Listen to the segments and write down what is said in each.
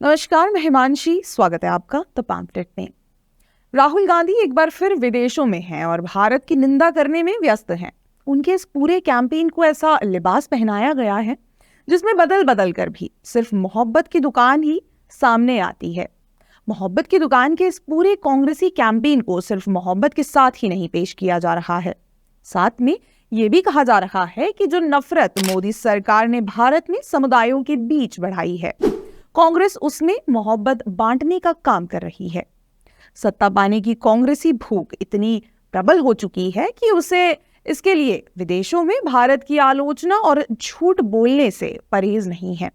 नमस्कार, मैं हिमांशी। स्वागत है आपका द पैम्फलेट में। राहुल गांधी एक बार फिर विदेशों में हैं और भारत की निंदा करने में व्यस्त हैं। उनके इस पूरे कैंपेन को ऐसा लिबास पहनाया गया है जिसमें बदल बदल कर भी सिर्फ मोहब्बत की दुकान ही सामने आती है। मोहब्बत की दुकान के इस पूरे कांग्रेसी कैंपेन को सिर्फ मोहब्बत के साथ ही नहीं पेश किया जा रहा है, साथ में ये भी कहा जा रहा है कि जो नफरत मोदी सरकार ने भारत में समुदायों के बीच बढ़ाई है, कांग्रेस उसमें मोहब्बत बांटने का काम कर रही है। सत्ता पाने की कांग्रेसी भूख इतनी प्रबल हो चुकी है कि उसे इसके लिए विदेशों में भारत की आलोचना और झूठ बोलने से परहेज नहीं है।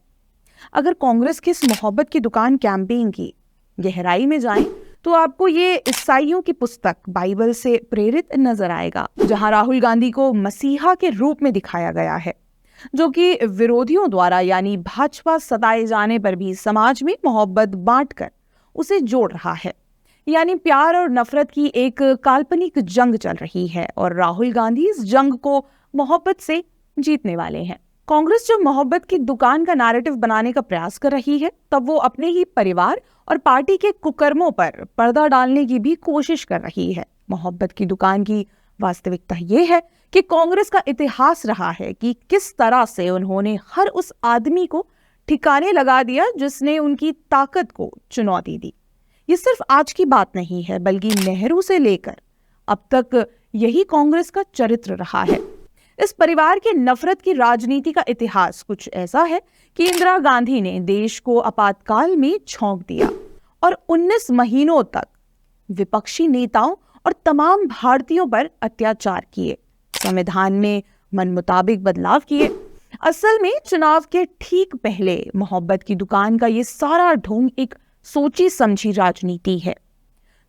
अगर कांग्रेस की इस मोहब्बत की दुकान कैंपेन की गहराई में जाएं, तो आपको ये ईसाइयों की पुस्तक बाइबल से प्रेरित नजर आएगा, जहां राहुल गांधी को मसीहा के रूप में दिखाया गया है, जो कि विरोधियों द्वारा यानी भाजपा सताए जाने पर भी समाज में मोहब्बत बांटकर उसे जोड़ रहा है। यानी प्यार और नफरत की एक काल्पनिक जंग चल रही है और राहुल गांधी इस जंग को मोहब्बत से जीतने वाले हैं। कांग्रेस जब मोहब्बत की दुकान का नैरेटिव बनाने का प्रयास कर रही है, तब वो अपने ही परिवार और पार्टी के कुकर्मों पर पर्दा डालने की भी कोशिश कर रही है। मोहब्बत की दुकान की वास्तविकता ये है कि कांग्रेस का इतिहास रहा है कि किस तरह से उन्होंने हर उस आदमी को ठिकाने लगा दिया जिसने उनकी ताकत को चुनौती दी। ये सिर्फ आज की बात नहीं है, बल्कि नेहरू से लेकर अब तक यही कांग्रेस का चरित्र रहा है। इस परिवार की नफरत की राजनीति का इतिहास कुछ ऐसा है कि इंदिरा गांधी ने देश को आपातकाल में झोंक दिया और 19 महीनों तक विपक्षी नेताओं और तमाम भारतीयों पर अत्याचार किए, संविधान में मन मुताबिक बदलाव किए। असल में चुनाव के ठीक पहले मोहब्बत की दुकान का ये सारा ढोंग एक सोची समझी राजनीति है,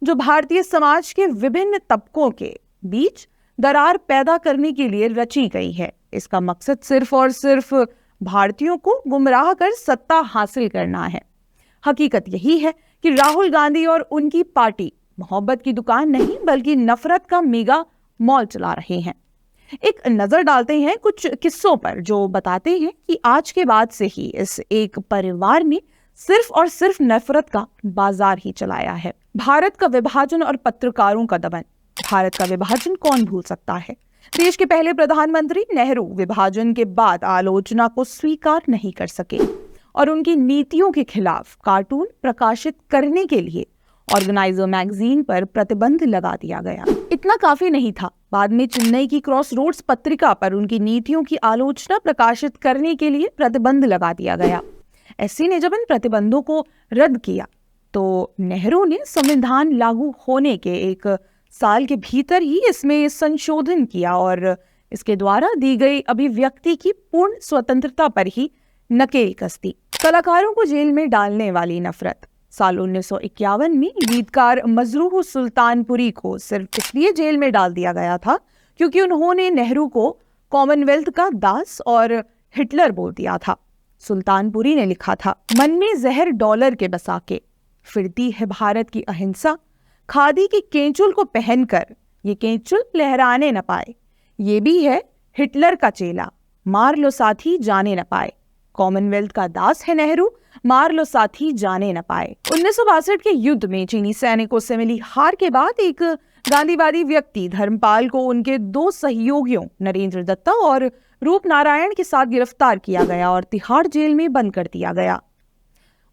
जो भारतीय समाज के विभिन्न तबकों के बीच दरार पैदा करने के लिए रची गई है। इसका मकसद सिर्फ और सिर्फ भारतीयों को गुमराह कर सत्ता हासिल करना है। हकीकत यही है कि राहुल गांधी और उनकी पार्टी मोहब्बत की दुकान नहीं, बल्कि नफरत का मेगा मॉल चला रहे हैं। एक नजर डालते हैं कुछ किस्सों पर जो बताते हैं कि आज के बाद से ही इस एक परिवार ने सिर्फ और सिर्फ नफरत का बाजार ही चलाया है। भारत का विभाजन और पत्रकारों का दमन। भारत का विभाजन कौन भूल सकता है। देश के पहले प्रधानमंत्री नेहरू विभाजन के बाद आलोचना को स्वीकार नहीं कर सके और उनकी नीतियों के खिलाफ कार्टून प्रकाशित करने के लिए ऑर्गेनाइजर मैगजीन पर प्रतिबंध लगा दिया गया। इतना काफी नहीं था, बाद में चेन्नई की क्रॉस रोड्स पत्रिका पर उनकी नीतियों की आलोचना प्रकाशित करने के लिए प्रतिबंध लगा दिया गया। ऐसी ने जब इन प्रतिबंधों को रद्द किया, तो नेहरू ने संविधान लागू होने के एक साल के भीतर ही इसमें संशोधन किया और इसके द्वारा दी गई अभिव्यक्ति की पूर्ण स्वतंत्रता पर ही नकेल कस दी। कलाकारों को जेल में डालने वाली नफरत। साल 1951 में गीतकार मजरूह सुल्तानपुरी को सिर्फ इसलिए जेल में डाल दिया गया था क्योंकि उन्होंने नेहरू को कॉमनवेल्थ का दास और हिटलर बोल दिया था। सुल्तानपुरी ने लिखा था, मन में जहर डॉलर के बसा के फिरती है भारत की अहिंसा, खादी की केंचुल को पहनकर ये केंचुल लहराने न पाए, ये भी है हिटलर का चेला, मार लो साथी जाने न पाए। कॉमनवेल्थ का दास है नेहरू, मार लो साथी जाने न पाए। 1962 के युद्ध में चीनी सैनिकों से मिली हार के बाद एक गांधीवादी व्यक्ति धर्मपाल को उनके 2 सहयोगियों नरेंद्र दत्ता और रूप नारायण के साथ गिरफ्तार किया गया और तिहाड़ जेल में बंद कर दिया गया।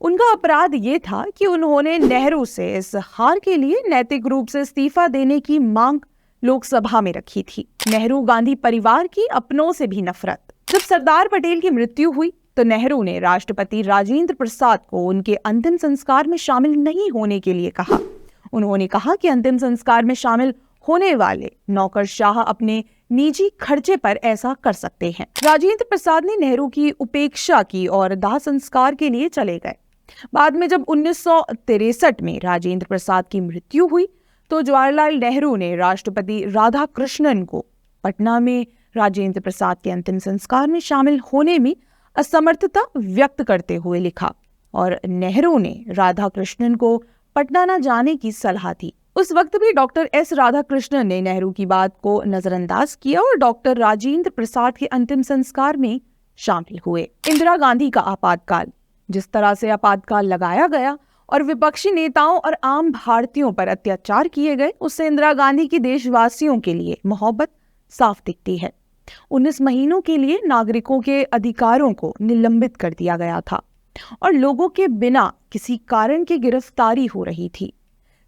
उनका अपराध ये था कि उन्होंने नेहरू से इस हार के लिए नैतिक रूप से इस्तीफा देने की मांग लोकसभा में रखी थी। नेहरू गांधी परिवार की अपनों से भी नफरत। जब सरदार पटेल की मृत्यु हुई तो नेहरू ने राष्ट्रपति राजेंद्र प्रसाद को उनके अंतिम संस्कार में शामिल नहीं होने के लिए कहा। उन्होंने कहा कि अंतिम संस्कार में शामिल होने वाले नौकरशाह अपने निजी खर्चे पर ऐसा कर सकते हैं। राजेंद्र प्रसाद ने नेहरू की उपेक्षा की और दाह संस्कार के लिए चले गए। बाद में जब 1963 में राजेंद्र प्रसाद की मृत्यु हुई तो जवाहरलाल नेहरू ने राष्ट्रपति राधाकृष्णन को पटना में राजेंद्र प्रसाद के अंतिम संस्कार में शामिल होने में असमर्थता व्यक्त करते हुए लिखा और नेहरू ने राधाकृष्णन को पटना न जाने की सलाह दी। उस वक्त भी डॉक्टर एस राधाकृष्णन ने नेहरू की बात को नजरअंदाज किया और डॉक्टर राजेंद्र प्रसाद के अंतिम संस्कार में शामिल हुए। इंदिरा गांधी का आपातकाल। जिस तरह से आपातकाल लगाया गया और विपक्षी नेताओं और आम भारतीयों पर अत्याचार किए गए, उससे इंदिरा गांधी की देशवासियों के लिए मोहब्बत साफ दिखती है। 19 महीनों के लिए नागरिकों के अधिकारों को निलंबित कर दिया गया था और लोगों के बिना किसी कारण की गिरफ्तारी हो रही थी।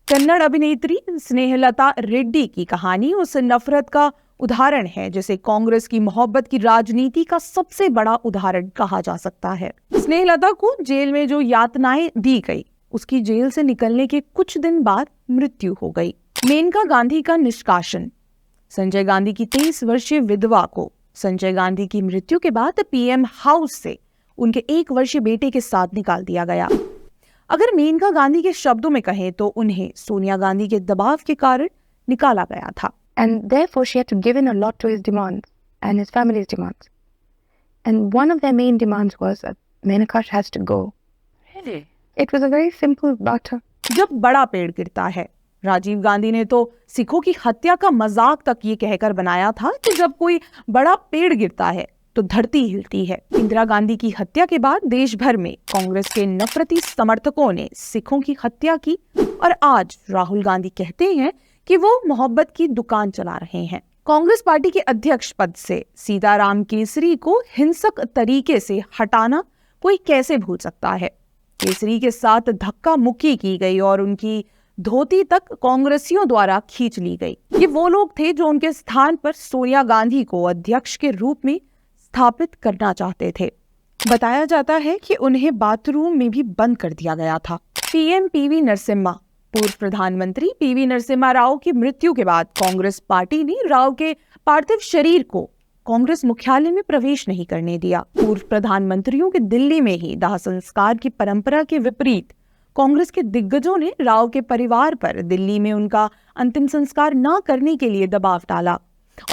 कन्नड़ अभिनेत्री स्नेहलता रेड्डी की कहानी उस नफरत का उदाहरण है जिसे कांग्रेस की मोहब्बत की राजनीति का सबसे बड़ा उदाहरण कहा जा सकता है। स्नेहलता को जेल में जो यातनाएं दी गई, उसकी जेल से निकलने के कुछ दिन बाद मृत्यु हो गई। मेनका गांधी का निष्कासन। संजय गांधी की 23 वर्षीय विधवा को संजय गांधी की मृत्यु के बाद पीएम हाउस से उनके 1 वर्षीय बेटे के साथ निकाल दिया गया। अगर मेनका गांधी के शब्दों में कहें तो उन्हें सोनिया गांधी के दबाव के कारण निकाला गया था। And therefore she had to give in a lot to his demands and his family's demands. And one of their main demands was that Menaka has to go. Really? It was a very simple matter. जब बड़ा पेड़ गिरता है, राजीव गांधी ने तो सिखों की हत्या का मजाक तक ये कहकर बनाया था कि जब कोई बड़ा पेड़ गिरता है तो धरती हिलती है। इंदिरा गांधी की हत्या के बाद देश भर में कांग्रेस के नफरती समर्थकों ने सिखों की हत्या की और आज राहुल गांधी कहते हैं कि वो मोहब्बत की दुकान चला रहे हैं। कांग्रेस पार्टी के अध्यक्ष पद से सीताराम केसरी को हिंसक तरीके से हटाना कोई कैसे भूल सकता है। केसरी के साथ धक्का मुक्की की गई और उनकी धोती तक कांग्रेसियों द्वारा खींच ली गई। ये वो लोग थे जो उनके स्थान पर सोनिया गांधी को अध्यक्ष के रूप में स्थापित करना चाहते थे। बताया जाता है कि उन्हें बाथरूम में भी बंद कर दिया गया था। PM PV Narasimha. पूर्व प्रधानमंत्री पीवी नरसिम्हा राव की मृत्यु के बाद कांग्रेस पार्टी ने राव के पार्थिव शरीर को कांग्रेस मुख्यालय में प्रवेश नहीं करने दिया। पूर्व प्रधानमंत्रियों के दिल्ली में ही दाह संस्कार की परंपरा के विपरीत कांग्रेस के दिग्गजों ने राव के परिवार पर दिल्ली में उनका अंतिम संस्कार न करने के लिए दबाव डाला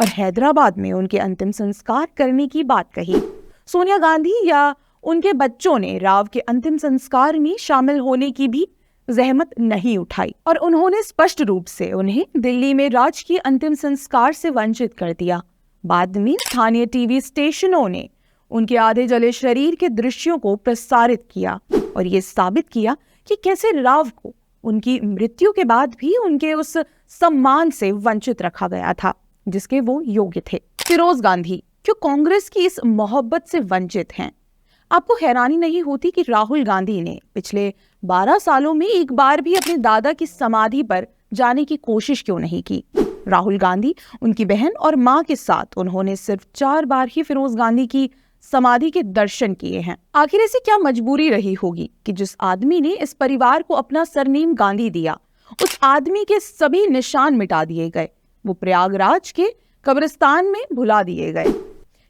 और हैदराबाद में उनके अंतिम संस्कार करने की बात कही। सोनिया गांधी या उनके बच्चों ने राव के अंतिम संस्कार में शामिल होने की भी जहमत नहीं उठाई और उन्होंने स्पष्ट रूप से उन्हें दिल्ली में राजकीय अंतिम संस्कार से वंचित कर दिया। बाद में स्थानीय टीवी स्टेशनों ने उनके आधे जले शरीर के दृश्यों को प्रसारित किया और ये साबित किया कि कैसे राव को उनकी मृत्यु के बाद भी उनके उस सम्मान से वंचित रखा गया था जिसके वो योग्य थे। फिरोज गांधी क्यों कांग्रेस की इस मोहब्बत से वंचित हैं? आपको हैरानी नहीं होती कि राहुल गांधी ने पिछले 12 सालों में एक बार भी अपने दादा की समाधि पर जाने की कोशिश क्यों नहीं की? राहुल गांधी, उनकी बहन और मां के साथ उन्होंने सिर्फ 4 बार ही फिरोज गांधी की समाधि के दर्शन किए हैं। आखिर ऐसी क्या मजबूरी रही होगी कि जिस आदमी ने इस परिवार को अपना सरनेम गांधी दिया, उस आदमी के सभी निशान मिटा दिए गए, वो प्रयागराज के कब्रिस्तान में भुला दिए गए।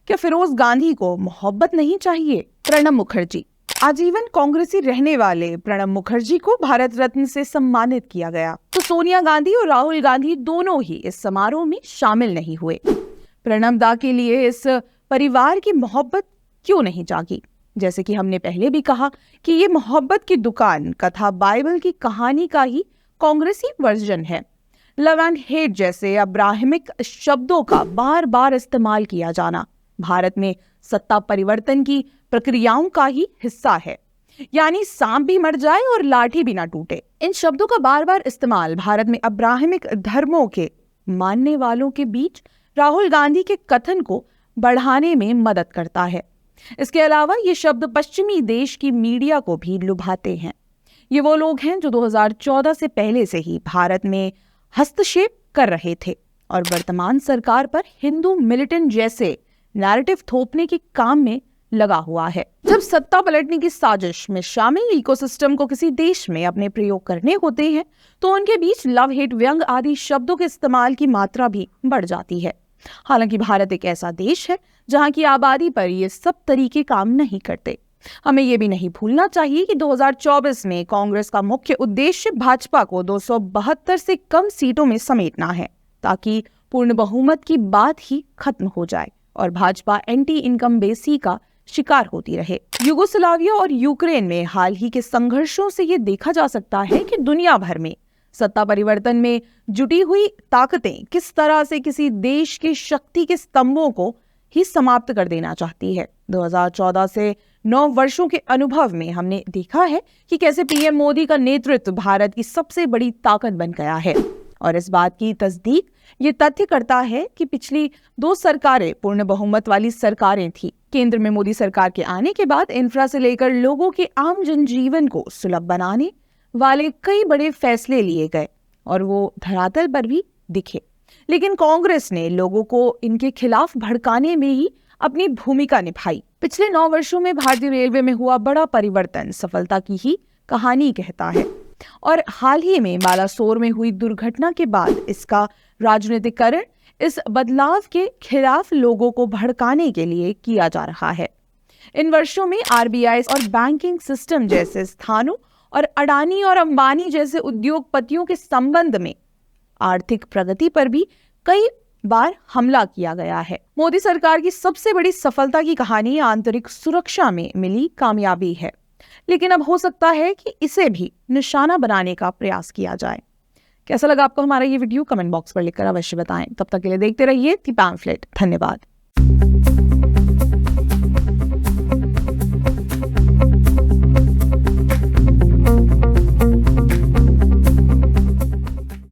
क्या फिरोज गांधी को मोहब्बत नहीं चाहिए? प्रणब मुखर्जी। आजीवन कांग्रेसी रहने वाले प्रणब मुखर्जी को भारत रत्न से सम्मानित किया गया, तो सोनिया गांधी और राहुल गांधी दोनों ही इस समारोह में शामिल नहीं हुए। प्रणब दा के लिए इस परिवार की मोहब्बत क्यों नहीं जागी? जैसे कि हमने पहले भी कहा कि ये मोहब्बत की दुकान कथा बाइबल की कहानी का ही कांग्रेसी वर्जन है। लव एंड हेट जैसे अब्राहमिक शब्दों का बार बार इस्तेमाल किया जाना भारत में सत्ता परिवर्तन की प्रक्रियाओं का ही हिस्सा है। यानी सांप भी मर जाए और लाठी भी ना टूटे। इन शब्दों का बार बार इस्तेमाल भारत में अब्राहमिक धर्मों के मानने वालों के बीच राहुल गांधी के कथन को बढ़ाने में मदद करता है। इसके अलावा ये शब्द पश्चिमी देश की मीडिया को भी लुभाते हैं। ये वो लोग हैं जो 2014 से पहले से ही भारत में हस्तक्षेप कर रहे थे और वर्तमान सरकार पर हिंदू मिलिटेंट जैसे नैरेटिव थोपने के काम में लगा हुआ है। जब सत्ता पलटने की साजिश में शामिल इकोसिस्टम को किसी देश में अपने प्रयोग करने होते हैं तो उनके बीच लव हेट व्यंग आदि शब्दों के इस्तेमाल की मात्रा भी बढ़ जाती है। हालांकि भारत एक ऐसा देश है जहां की आबादी पर ये सब तरीके काम नहीं करते। हमें ये भी नहीं भूलना चाहिए कि 2024 में कांग्रेस का मुख्य उद्देश्य भाजपा को 272 से कम सीटों में समेटना है ताकि पूर्ण बहुमत की बात ही खत्म हो जाए और भाजपा एंटी इनकम्बेंसी का शिकार होती रहे। युगोस्लाविया और यूक्रेन में हाल ही के संघर्षों से ये देखा जा सकता है कि दुनिया भर में सत्ता परिवर्तन में जुटी हुई ताकतें किस तरह से किसी देश के शक्ति के स्तंभों को ही समाप्त कर देना चाहती है। 2014 से 9 वर्षों के अनुभव में हमने देखा है कि कैसे पीएम मोदी का नेतृत्व भारत की सबसे बड़ी ताकत बन गया है। और इस बात की तस्दीक ये तथ्य करता है कि पिछली 2 सरकारें पूर्ण बहुमत वाली सरकारें थी। केंद्र में मोदी सरकार के आने के बाद इंफ्रा से लेकर लोगों के आम जनजीवन को सुलभ बनाने वाले कई बड़े फैसले लिए गए और वो धरातल पर भी दिखे। लेकिन कांग्रेस ने लोगों को इनके खिलाफ भड़काने में ही अपनी भूमिका निभाई। पिछले 9 वर्षों में भारतीय रेलवे में हुआ बड़ा परिवर्तन सफलता की ही कहानी कहता है और हाल ही में बालासोर में हुई दुर्घटना के बाद इसका राजनीतिकरण इस बदलाव के खिलाफ लोगों को भड़काने के लिए किया जा रहा है। इन वर्षों में आरबीआई और बैंकिंग सिस्टम जैसे स्थानों और अडानी और अंबानी जैसे उद्योगपतियों के संबंध में आर्थिक प्रगति पर भी कई बार हमला किया गया है। मोदी सरकार की सबसे बड़ी सफलता की कहानी आंतरिक सुरक्षा में मिली कामयाबी है, लेकिन अब हो सकता है कि इसे भी निशाना बनाने का प्रयास किया जाए। कैसा लगा आपको हमारा ये वीडियो? कमेंट बॉक्स पर लिखकर अवश्य बताएं। तब तक के लिए देखते रहिए द पैम्फलेट। धन्यवाद।